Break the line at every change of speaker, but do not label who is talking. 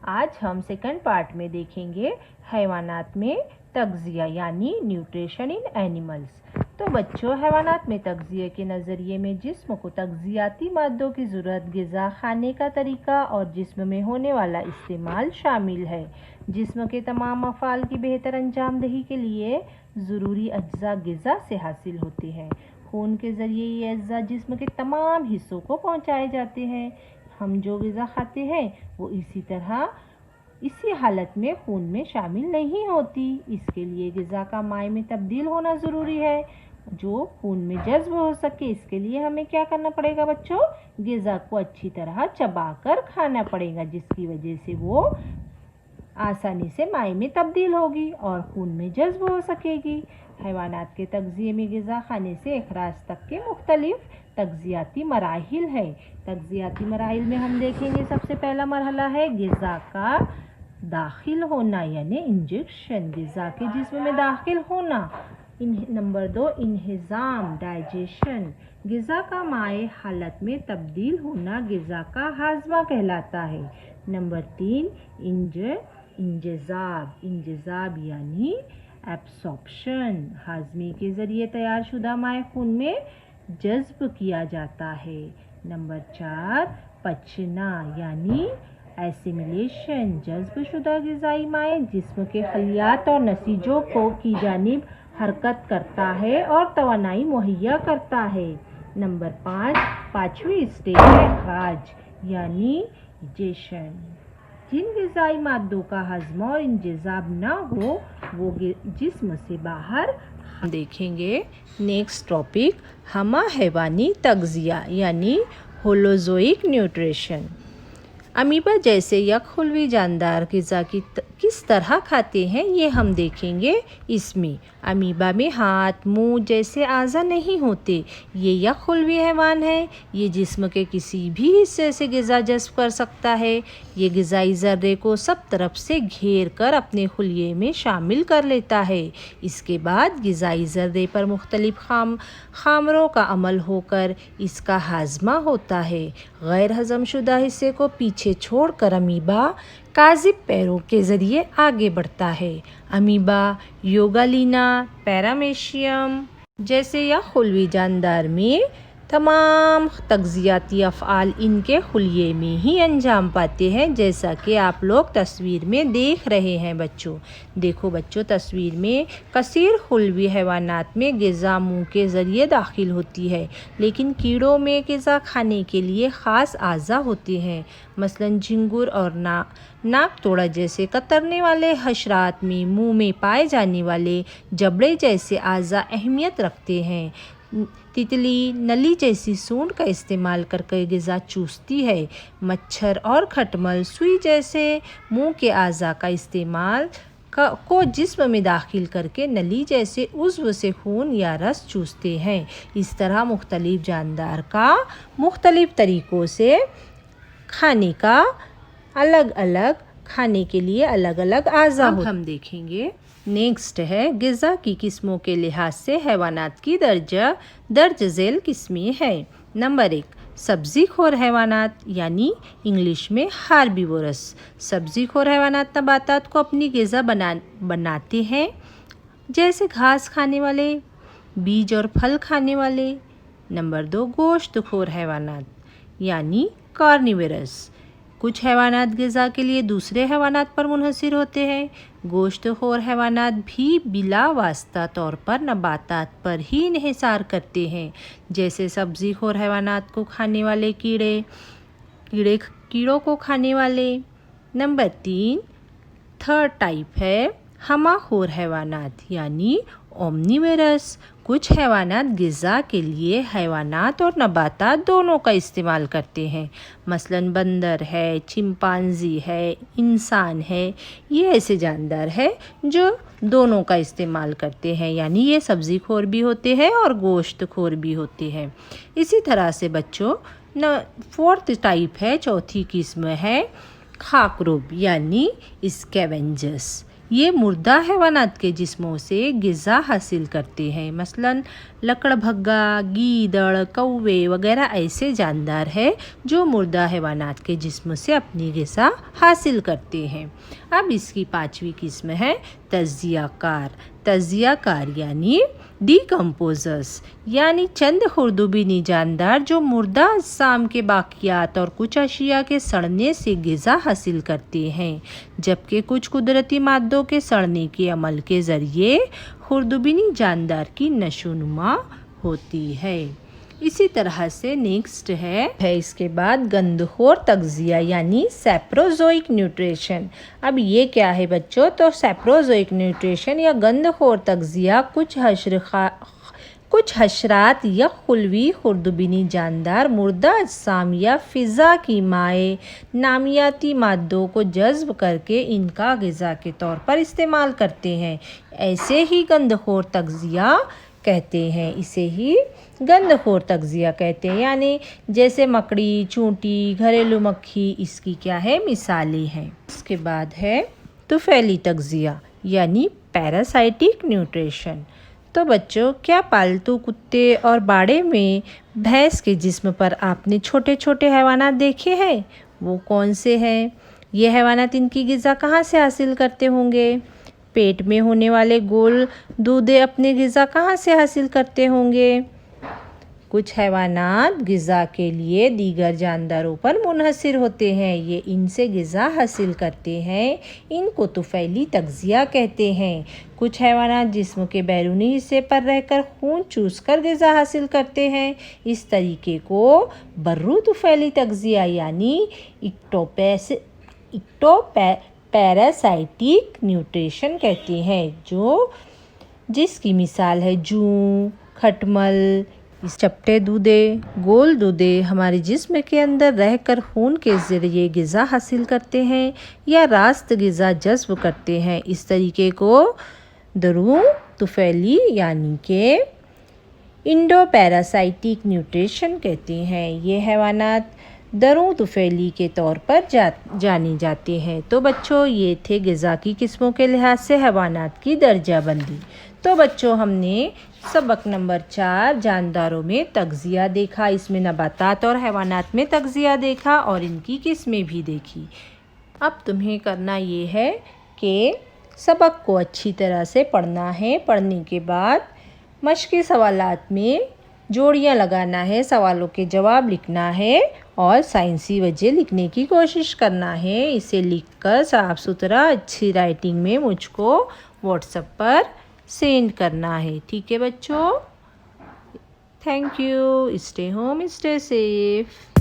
आज हम second part में देखेंगे हैवानात में तग़ज़िया यानी न्यूट्रिशन इन एनिमल्स। तो बच्चों, हैवानात में तग़ज़िया के नज़रिए में जिस्म को तग़ज़ियाती मादों की ज़रूरत, ग़िज़ा खाने का तरीका और जिस्म में होने वाला इस्तेमाल शामिल है। जिस्म के तमाम अफ़आल की बेहतर अंजाम दही के लिए ज़रूरी अज्जा ग़िज़ा से हासिल होते हैं। खून के ज़रिए ये अज्जा जिस्म के तमाम हिस्सों को पहुँचाए जाते हैं। हम जो ग़िज़ा खाते हैं वो इसी हालत में खून में शामिल नहीं होती। इसके लिए ग़िज़ा का माए में तब्दील होना ज़रूरी है जो खून में जज़्ब हो सके। इसके लिए हमें क्या करना पड़ेगा बच्चों? ग़िज़ा को अच्छी तरह चबाकर खाना पड़ेगा, जिसकी वजह से वो आसानी से माए में तब्दील होगी और खून में जज़्ब हो सकेगी। हैवानात के तग़ज़िये में ग़िज़ा खाने से इखराज तक के मुख्तलिफ तग़ज़ियाती मराहिल है। तग़ज़ियाती मराहिल में हम देखेंगे सबसे पहला मरहला है ग़िज़ा का दाखिल होना यानी इंजेक्शन, ग़िज़ा के जिस्म में दाखिल होना। नंबर 2 इंहिज़ाम डाइजेशन, ग़िज़ा का माए हालत में तब्दील होना ग़िज़ा का हाज़मा कहलाता है। नंबर 3 इंजज़ाब यानी एब्सॉर्प्शन, हाज़मे के ज़रिए तैयार शुदा माए खून में जज़्ब किया जाता है। नंबर 4 पचना यानी एसिमिलेशन, जज़्ब शुदा ग़िज़ाई माए जिस्म के खलियात और नसीजों को की जानिब हरकत करता है और तवानाई मुहैया करता है। नंबर 5 पाँचवीं स्टेज है इखराज यानी इजेशन, जिन ग़िज़ाई मादों का हज़म और इंजज़ाब ना हो वो जिस्म से बाहर। देखेंगे नेक्स्ट टॉपिक हमा हैवानी तग़ज़िया यानी होलोज़ोइक न्यूट्रिशन। अमीबा जैसे यकखुलवी जानदार ग़िज़ा किस तरह खाते हैं ये हम देखेंगे। इसमें अमीबा में हाथ मुंह जैसे आज़ा नहीं होते। ये यकखुलवी हैवान है। ये जिस्म के किसी भी हिस्से से ग़िज़ा जज़्ब कर सकता है। ये ग़िज़ाई ज़र्रे को सब तरफ से घेर कर अपने खुलिये में शामिल कर लेता है। इसके बाद ग़िज़ाई ज़र्रे पर मुख्तलिफ खामरों का अमल होकर इसका हाज़मा होता है। गैर हज़म शुदा हिस्से को पीछे छोड़कर अमीबा काज़िब पैरों के ज़रिए आगे बढ़ता है। अमीबा योगालिना पैरामेशियम जैसे या खुलवी जानदार में तमाम तग़ज़ियाती अफ़आल इनके खुलिये में ही अंजाम पाते हैं, जैसा कि आप लोग तस्वीर में देख रहे हैं बच्चों। देखो बच्चों, तस्वीर में कसीर खुलवी हैवानात में ग़िज़ा मुंह के ज़रिए दाखिल होती है, लेकिन कीड़ों में ग़िज़ा खाने के लिए ख़ास आज़ा होते हैं। मसलन झिंगुर और नाक तोड़ा जैसे कतरने वाले हशरात में मुंह में पाए जाने वाले जबड़े जैसे आज़ा अहमियत रखते हैं। तितली नली जैसी सूंड का इस्तेमाल करके ग़िज़ा चूसती है। मच्छर और खटमल सुई जैसे मुंह के आज़ा का इस्तेमाल को जिस्म में दाखिल करके नली जैसे उज़्व से खून या रस चूसते हैं। इस तरह मुख्तलिफ जानदार का मुख्तलिफ तरीक़ों से खाने के लिए अलग अलग आज़ा होते हैं। हम देखेंगे नेक्स्ट है ग़िज़ा की किस्मों के लिहाज से हैवानात की दर्ज ज़ैल किस्में है। नंबर 1 सब्ज़ी खोर हैवानात यानी इंग्लिश में हार्बीवोरस। सब्ज़ी खोर हैवानात नबातात को अपनी ग़िज़ा बनाते हैं, जैसे घास खाने वाले, बीज और फल खाने वाले। नंबर 2 गोश्त खोर हैवानात यानी कार्निवरस। कुछ हैवानात ग़िज़ा के लिए दूसरे हैवानात पर मुनहसिर होते हैं। गोश्त खोर हैवानात भी बिला वास्ता तौर पर नबातात पर ही इन्हिसार करते हैं, जैसे सब्ज़ी खोर हैवानात को खाने वाले कीड़ों को खाने वाले। नंबर 3 थर्ड टाइप है हमाखोर हैवानात यानी ओमनिवेरस। कुछ हैवानात ग़िज़ा के लिए हैवानात और नबातात दोनों का इस्तेमाल करते हैं। मसलन बंदर है, चिंपांजी है, इंसान है। ये ऐसे जानदार है जो दोनों का इस्तेमाल करते हैं, यानी ये सब्ज़ी खोर भी होते हैं और गोश्त खोर भी होते हैं। इसी तरह से बच्चों फोर्थ टाइप है, चौथी किस्म है खाकरुब यानी स्कैवेंजर्स। ये मुर्दा हैवानात के जिस्मों से ग़िज़ा हासिल करते हैं। मसलन लकड़भग्गा, गीदड़, कौवे वगैरह ऐसे जानदार हैं जो मुर्दा हैवानात के जिस्म से अपनी ग़िज़ा हासिल करते हैं। अब इसकी 5वीं किस्म है तज्ज़ियाकार। तज्ज़ियाकार यानी डिकम्पोजर्स, यानी चंद खुर्दुबीनी जानदार जो मुर्दा अज्साम के बाक़ियात और कुछ अशिया के सड़ने से ग़िज़ा हासिल करते हैं, जबकि कुछ कुदरती मादों के सड़ने के अमल के ज़रिए खुर्दुबीनी जानदार की नशोनुमा होती है। इसी तरह से नेक्स्ट है इसके बाद गंदखोर तग़ज़िया यानी सैप्रोज़ोइक न्यूट्रिशन। अब ये क्या है बच्चों? तो सैप्रोज़ोइक न्यूट्रिशन या गंदखोर तग़ज़िया कुछ हशरात या खुलवी खुर्दुबीनी जानदार मुर्दा अज्साम या फ़िज़ा की माए नामियाती मादों को जज़्ब करके इनका ग़िज़ा के तौर पर इस्तेमाल करते हैं। ऐसे ही गंदखोर तग़ज़िया कहते हैं, इसे ही गंदखोर तग़ज़िया कहते हैं। यानी जैसे मकड़ी, चूंटी, घरेलू मक्खी इसकी क्या है मिसालें हैं। इसके बाद है तुफ़ैली तग़ज़िया यानी पैरासाइटिक न्यूट्रिशन। तो बच्चों, क्या पालतू कुत्ते और बाड़े में भैंस के जिस्म पर आपने छोटे छोटे हैवानात देखे हैं? वो कौन से हैं? ये हैवानात इनकी ग़िज़ा कहाँ से हासिल करते होंगे? पेट में होने वाले गोल दूधे अपनी ग़िज़ा कहाँ से हासिल करते होंगे? कुछ हैवानात ग़िज़ा के लिए दीगर जानदारों पर मुनहसिर होते हैं, ये इनसे ग़िज़ा हासिल करते हैं। इनको तुफ़ैली तग़ज़िया कहते हैं। कुछ हैवानात जिस्म के बैरूनी हिस्से पर रहकर खून चूस कर ग़िज़ा हासिल करते हैं। इस तरीके को बर्रू तुफ़ैली तग़ज़िया यानी पैरासाइटिक न्यूट्रिशन कहते हैं, जिसकी मिसाल है जूं, खटमल। इस चपटे दूधे, गोल दूधे हमारे जिस्म के अंदर रहकर खून के ज़रिए ग़िज़ा हासिल करते हैं या रास्त ग़िज़ा जज़्ब करते हैं। इस तरीके को दरू तुफ़ैली यानी कि इंडो पैरासाइटिक न्यूट्रिशन कहते हैं। ये हैवानात दरू तुफ़ैली के तौर पर जाने जाते हैं। तो बच्चों, ये थे ग़िज़ा की किस्मों के लिहाज से हैवानात की दर्जाबंदी। तो बच्चों, हमने सबक नंबर 4 जानदारों में तग़ज़िया देखा। इसमें नबातात और हैवानात में तग़ज़िया देखा और इनकी किस्में भी देखी। अब तुम्हें करना ये है कि सबक को अच्छी तरह से पढ़ना है। पढ़ने के बाद मश्क़ी सवालात में जोड़ियाँ लगाना है, सवालों के जवाब लिखना है और साइंसी वजह लिखने की कोशिश करना है। इसे लिखकर साफ़ सुथरा अच्छी राइटिंग में मुझको व्हाट्सएप पर सेंड करना है। ठीक है बच्चों? Thank you. Stay home, stay safe.